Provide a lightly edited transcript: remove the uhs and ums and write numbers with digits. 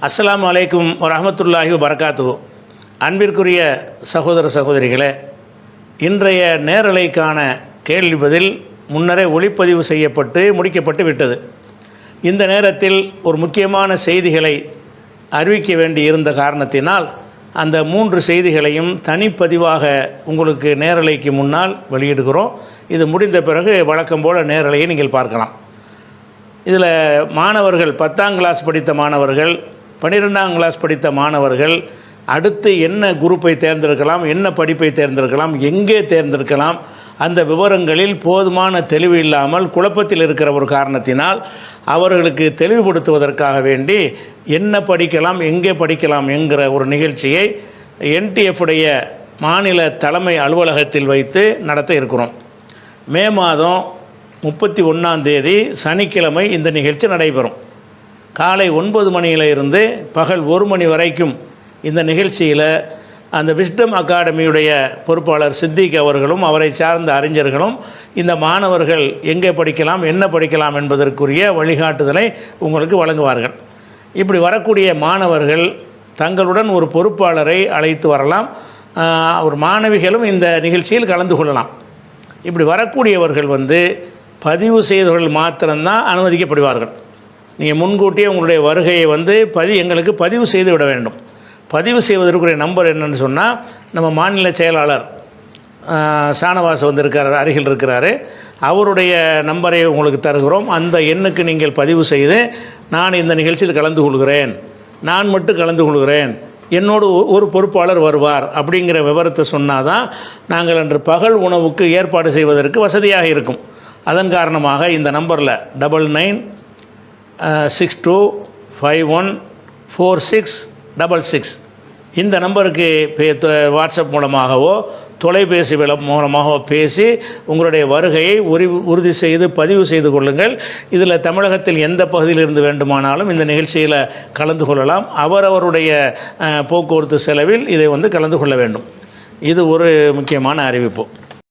அஸ்ஸலாமு அலைக்கும் வரஹ்மத்துல்லாஹி வபரகாத்துஹு. அன்பிற்குரிய சகோதர சகோதரிகளே, இன்றைய நேரலைக்கான கேள்வி பதில் முன்னரே ஒளிப்பதிவு செய்யப்பட்டு முடிக்கப்பட்டு விட்டது. இந்த நேரத்தில் ஒரு முக்கியமான செய்திகளை அறிவிக்க வேண்டி இருந்த காரணத்தினால் அந்த 3 செய்திகளையும் தனிப்பதிவாக உங்களுக்கு நேரலைக்கு முன்னால் வெளியிடுகிறோம். இது முடிந்த பிறகு வழக்கம் போல் நேரலையை நீங்கள் பார்க்கலாம். இதில் மாணவர்கள் 10ஆம் கிளாஸ் படித்த மாணவர்கள், 12ஆம் கிளாஸ் படித்த மாணவர்கள் அடுத்து என்ன குரூப்பை தேர்ந்தெடுக்கலாம், என்ன படிப்பை தேர்ந்தெடுக்கலாம், எங்கே தேர்ந்தெடுக்கலாம், அந்த விவரங்களில் போதுமான தெளிவு இல்லாமல் குழப்பத்தில் இருக்கிற ஒரு காரணத்தினால் அவர்களுக்கு தெளிவுபடுத்துவதற்காக வேண்டி என்ன படிக்கலாம், எங்கே படிக்கலாம் என்கிற ஒரு நிகழ்ச்சியை NTF-உடைய மாநில தலைமை அலுவலகத்தில் வைத்து நடத்த இருக்கிறோம். மே மாதம் 31ஆம் தேதி சனிக்கிழமை இந்த நிகழ்ச்சி நடைபெறும். காலை 9 மணியில் இருந்து பகல் 1 மணி வரைக்கும் இந்த நிகழ்ச்சியில் அந்த விஸ்டம் அகாடமியுடைய பொறுப்பாளர் சித்திக் அவர்களும் அவரை சார்ந்த அறிஞர்களும் இந்த மாணவர்கள் எங்கே படிக்கலாம், என்ன படிக்கலாம் என்பதற்குரிய வழிகாட்டுதலை உங்களுக்கு வழங்குவார்கள். இப்படி வரக்கூடிய மாணவர்கள் தங்களுடன் ஒரு பொறுப்பாளரை அழைத்து வரலாம். ஒரு மாணவிகளும் இந்த நிகழ்ச்சியில் கலந்து கொள்ளலாம். இப்படி வரக்கூடியவர்கள் பதிவு செய்தவர்கள் மாத்திரம்தான் அனுமதிக்கப்படுவார்கள். நீங்கள் முன்கூட்டியே உங்களுடைய வருகையை எங்களுக்கு பதிவு செய்து விட வேண்டும். பதிவு செய்வதற்குரிய நம்பர் என்னன்னு சொன்னால், நம்ம மாநில செயலாளர் ஷானவாஸ் இருக்கிறார், அருகில் இருக்கிறாரு, அவருடைய நம்பரை உங்களுக்கு தருகிறோம். அந்த எண்ணுக்கு நீங்கள் பதிவு செய்து, நான் இந்த நிகழ்ச்சியில் கலந்து கொள்கிறேன், நான் மட்டும் கலந்து கொள்கிறேன், என்னோடு ஒரு பொறுப்பாளர் வருவார் அப்படிங்கிற விவரத்தை சொன்னால் தான் நாங்கள் அன்று பகல் உணவுக்கு ஏற்பாடு செய்வதற்கு வசதியாக இருக்கும். அதன் காரணமாக இந்த நம்பரில் 9962514666 இந்த நம்பருக்கு வாட்ஸ்அப் மூலமாகவோ தொலைபேசி மூலமாகவோ பேசி உங்களுடைய வருகையை உறுதி செய்து பதிவு செய்து கொள்ளுங்கள். இதில் தமிழகத்தில் எந்த பகுதியிலிருந்து வேண்டுமானாலும் இந்த நிகழ்ச்சியில் கலந்து கொள்ளலாம். அவரவருடைய போக்குவரத்து செலவில் இதை கலந்து கொள்ள வேண்டும். இது ஒரு முக்கியமான அறிவிப்பு.